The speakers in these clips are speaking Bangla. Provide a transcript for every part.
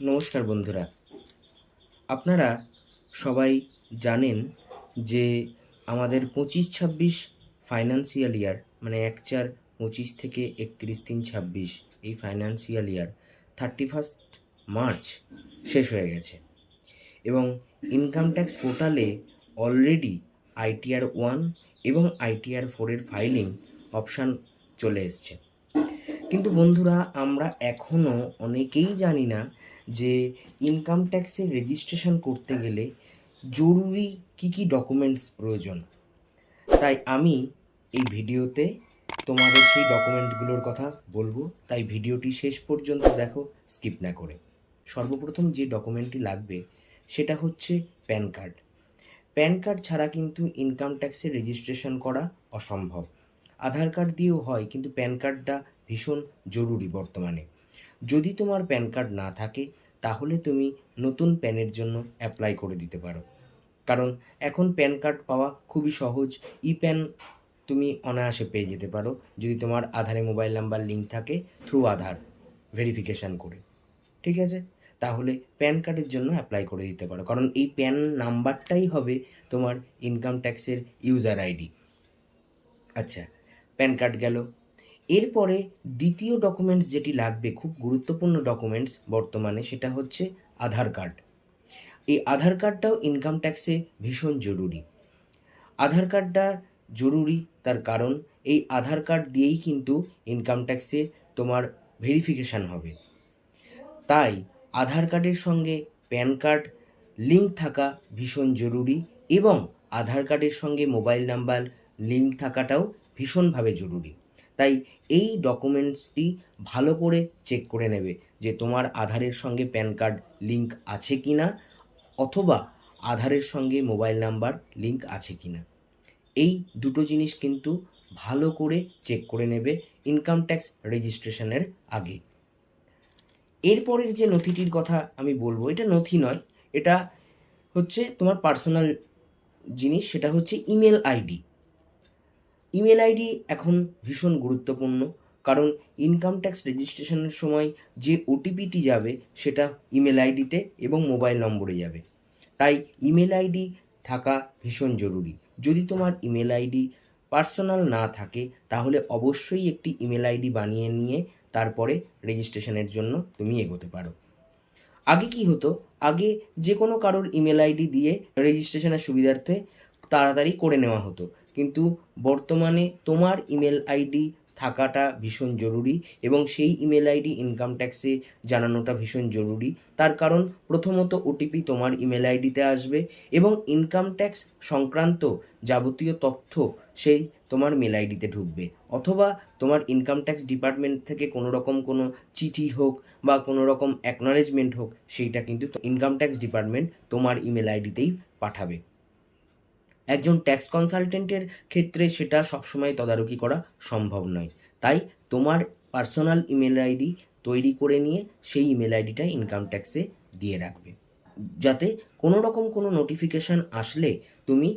নমস্কার বন্ধুরা, আপনারা সবাই জানেন যে আমাদের 25-26 ফাইন্যান্সিয়াল ইয়ার মানে 1/4/25 থেকে 31/3/26 এই ফাইন্যান্সিয়াল ইয়ার 31 মার্চ শেষ হয়ে গেছে এবং ইনকাম ট্যাক্স পোর্টালে অলরেডি ITR-1 এবং ITR-4 ফাইলিং অপশান চলে এসছে। কিন্তু বন্ধুরা, আমরা এখনও অনেকেই জানি না যে ইনকাম ট্যাক্সের রেজিস্ট্রেশন করতে গেলে জরুরি কী কী ডকুমেন্টস প্রয়োজন। তাই আমি এই ভিডিওতে তোমাদের সেই ডকুমেন্টগুলোর কথা বলবো, তাই ভিডিওটি শেষ পর্যন্ত দেখো, স্কিপ না করে। সর্বপ্রথম যে ডকুমেন্টটি লাগবে সেটা হচ্ছে প্যান কার্ড। প্যান কার্ড ছাড়া কিন্তু ইনকাম ট্যাক্সের রেজিস্ট্রেশন করা অসম্ভব। আধার কার্ড দিয়েও হয়, কিন্তু প্যান কার্ডটা ভীষণ জরুরি বর্তমানে। যদি তোমার প্যান কার্ড না থাকে তাহলে তুমি নতুন প্যানের জন্য অ্যাপ্লাই করে দিতে পারো, কারণ এখন প্যান কার্ড পাওয়া খুবই সহজ। প্যান তুমি অনায়াসে পেয়ে যেতে পারো যদি তোমার আধারে মোবাইল নাম্বার লিঙ্ক থাকে থ্রু আধার ভেরিফিকেশান করে। ঠিক আছে, তাহলে প্যান কার্ডের জন্য অ্যাপ্লাই করে দিতে পারো, কারণ এই প্যান নাম্বারটাই হবে তোমার ইনকাম ট্যাক্সের ইউজার আইডি। আচ্ছা, প্যান কার্ড গেল। এরপরে দ্বিতীয় ডকুমেন্টস যেটি লাগবে, খুব গুরুত্বপূর্ণ ডকুমেন্টস বর্তমানে, সেটা হচ্ছে আধার কার্ড। এই আধার কার্ডটাও ইনকাম ট্যাক্সে ভীষণ জরুরি। আধার কার্ডটা জরুরি তার কারণ এই আধার কার্ড দিয়েই কিন্তু ইনকাম ট্যাক্সে তোমার ভেরিফিকেশান হবে। তাই আধার কার্ডের সঙ্গে প্যান কার্ড লিঙ্ক থাকা ভীষণ জরুরি, এবং আধার কার্ডের সঙ্গে মোবাইল নাম্বার লিঙ্ক থাকাটাও ভীষণভাবে জরুরি। তাই এই ডকুমেন্টসটি ভালো করে চেক করে নেবে যে তোমার আধারের সঙ্গে প্যান কার্ড লিঙ্ক আছে কি না, অথবা আধারের সঙ্গে মোবাইল নাম্বার লিঙ্ক আছে কি না। এই দুটো জিনিস কিন্তু ভালো করে চেক করে নেবে ইনকাম ট্যাক্স রেজিস্ট্রেশনের আগে। এরপরের যে নথিটির কথা আমি বলবো, এটা নথি নয়, এটা হচ্ছে তোমার পার্সোনাল জিনিস, সেটা হচ্ছে ইমেল আইডি। ইমেল আইডি এখন ভীষণ গুরুত্বপূর্ণ, কারণ ইনকাম ট্যাক্স রেজিস্ট্রেশনের সময় যে ওটিপিটি যাবে সেটা ইমেল আইডিতে এবং মোবাইল নম্বরে যাবে। তাই ইমেল আইডি থাকা ভীষণ জরুরি। যদি তোমার ইমেল আইডি পার্সোনাল না থাকে তাহলে অবশ্যই একটি ইমেল আইডি বানিয়ে নিয়ে তারপরে রেজিস্ট্রেশনের জন্য তুমি এগোতে পারো। আগে কি হতো, আগে যে কোনো কারোর ইমেল আইডি দিয়ে রেজিস্ট্রেশনের সুবিধার্থে তাড়াতাড়ি করে নেওয়া হতো, কিন্তু বর্তমানে তোমার ইমেল আইডি থাকাটা ভীষণ জরুরি, এবং সেই ইমেল আইডি ইনকাম ট্যাক্সে জানানোটা ভীষণ জরুরি। তার কারণ প্রথমত ওটিপি তোমার ইমেল আইডিতে আসবে, এবং ইনকাম ট্যাক্স সংক্রান্ত যাবতীয় তথ্য সেই তোমার মেল আইডিতে ঢুকবে, অথবা তোমার ইনকাম ট্যাক্স ডিপার্টমেন্ট থেকে কোনো রকম কোনো চিঠি হোক বা কোনো রকম অ্যাকনলেজমেন্ট হোক, সেইটা কিন্তু ইনকাম ট্যাক্স ডিপার্টমেন্ট তোমার ইমেল আইডিতেই পাঠাবে। একজন ট্যাক্স কনসালটেন্টের ক্ষেত্রে সেটা সবসময় তদারকি করা সম্ভব নয়। তাই তোমার পার্সোনাল ইমেল আইডি তৈরি করে নিয়ে সেই ইমেল আইডিটা ইনকাম ট্যাক্সে দিয়ে রাখবে, যাতে কোনো রকম কোনো নোটিফিকেশান আসলে তুমি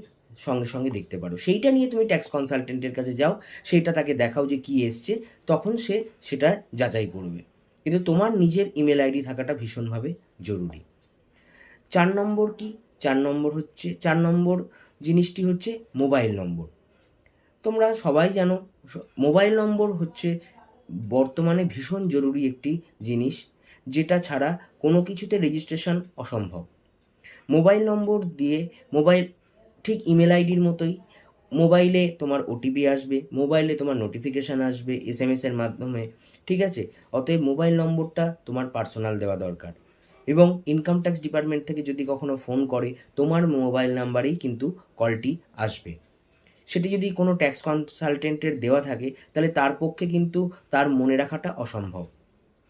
সঙ্গে সঙ্গে দেখতে পারো। সেইটা নিয়ে তুমি ট্যাক্স কনসালটেন্টের কাছে যাও, সেইটা তাকে দেখাও যে কী এসছে, তখন সে সেটা যাচাই করবে। কিন্তু তোমার নিজের ইমেল আইডি থাকাটা ভীষণভাবে জরুরি। 4 নম্বর কি? 4 নম্বর জিনিসটি হচ্ছে মোবাইল নম্বর। তোমরা সবাই জানো মোবাইল নম্বর হচ্ছে বর্তমানে ভীষণ জরুরি একটি জিনিস, যেটা ছাড়া কোনো কিছুতে রেজিস্ট্রেশন অসম্ভব। মোবাইল নম্বর দিয়ে ঠিক ইমেল আইডির মতোই মোবাইলে তোমার ওটিপি আসবে, মোবাইলে তোমার নোটিফিকেশান আসবে SMS-এর মাধ্যমে। ঠিক আছে, অতএব মোবাইল নম্বরটা তোমার পার্সোনাল দেওয়া দরকার, এবং ইনকাম ট্যাক্স ডিপার্টমেন্ট থেকে যদি কখনো ফোন করে তোমার মোবাইল নাম্বারেই কিন্তু কলটি আসবে। সেটি যদি কোনো ট্যাক্স কনসালটেন্টের দেওয়া থাকে তাহলে তার পক্ষে কিন্তু তার মনে রাখাটা অসম্ভব,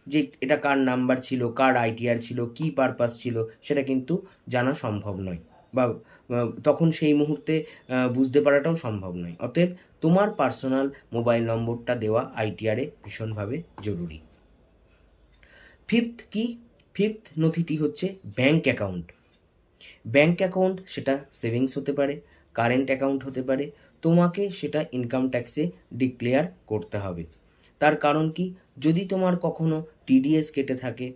যে এটা কার নাম্বার ছিল, কার ITR ছিল, কী পারপাস ছিল, সেটা কিন্তু জানা সম্ভব নয়, বা তখন সেই মুহূর্তে বুঝতে পারাটাও সম্ভব নয়। অতএব তোমার পার্সোনাল মোবাইল নম্বরটা দেওয়া ITR-এ ভীষণভাবে জরুরি। ফিফথ নথিটি হচ্ছে ব্যাঙ্ক অ্যাকাউন্ট। ব্যাঙ্ক অ্যাকাউন্ট সেটা সেভিংস হতে পারে, কারেন্ট অ্যাকাউন্ট হতে পারে, তোমাকে সেটা ইনকাম ট্যাক্সে ডিক্লেয়ার করতে হবে। তার কারণ কি, যদি তোমার কখনো TDS কেটে থাকে,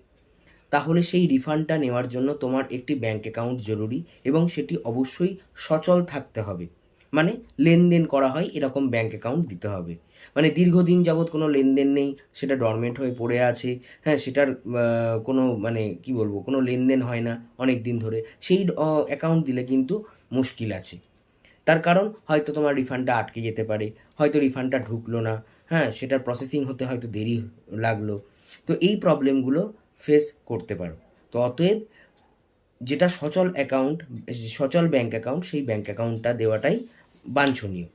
তাহলে সেই রিফান্ডটা নেওয়ার জন্য তোমার একটি ব্যাঙ্ক অ্যাকাউন্ট জরুরি এবং সেটি অবশ্যই সচল থাকতে হবে। মানে লেনদেন করা হয় এরকম ব্যাঙ্ক অ্যাকাউন্ট দিতে হবে। মানে দীর্ঘদিন যাবৎ কোনো লেনদেন নেই, সেটা ডরমেন্ট হয়ে পড়ে আছে, হ্যাঁ, সেটার কোনো মানে কি বলবো, কোনো লেনদেন হয় না অনেক দিন ধরে, সেই অ্যাকাউন্ট দিলে কিন্তু মুশকিল আছে। তার কারণ হয়তো তোমার রিফান্ডটা আটকে যেতে পারে, হয়তো রিফান্ডটা ঢুকলো না, হ্যাঁ, সেটার প্রসেসিং হতে হয়তো দেরি লাগলো। তো এই প্রবলেমগুলো ফেস করতে পারো। তো অতএব যেটা সচল অ্যাকাউন্ট, সচল ব্যাঙ্ক অ্যাকাউন্ট, সেই ব্যাঙ্ক অ্যাকাউন্টটা দেওয়াটাই বাঞ্ছনীয়।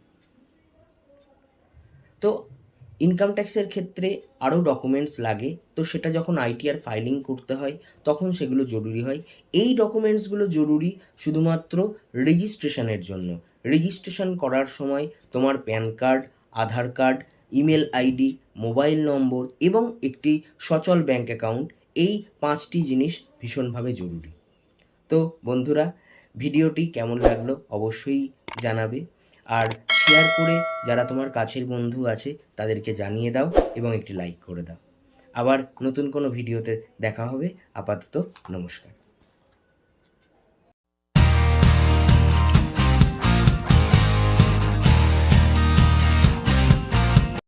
তো ইনকাম ট্যাক্সের ক্ষেত্রে আরও ডকুমেন্টস লাগে, তো সেটা যখন আইটিআর ফাইলিং করতে হয় তখন সেগুলো জরুরি হয়। এই ডকুমেন্টসগুলো জরুরি শুধুমাত্র রেজিস্ট্রেশনের জন্য। রেজিস্ট্রেশন করার সময় তোমার PAN card, Aadhaar card, email ID, mobile number এবং একটি সচল ব্যাঙ্ক অ্যাকাউন্ট, এই 5টি জিনিস ভীষণভাবে জরুরি। তো বন্ধুরা, ভিডিওটি কেমন লাগলো অবশ্যই জানাবে, আর শেয়ার করে যারা তোমার কাছের বন্ধু আছে তাদেরকে জানিয়ে দাও এবং একটি লাইক করে দাও। আবার নতুন কোনো ভিডিওতে দেখা হবে। আপাতত নমস্কার।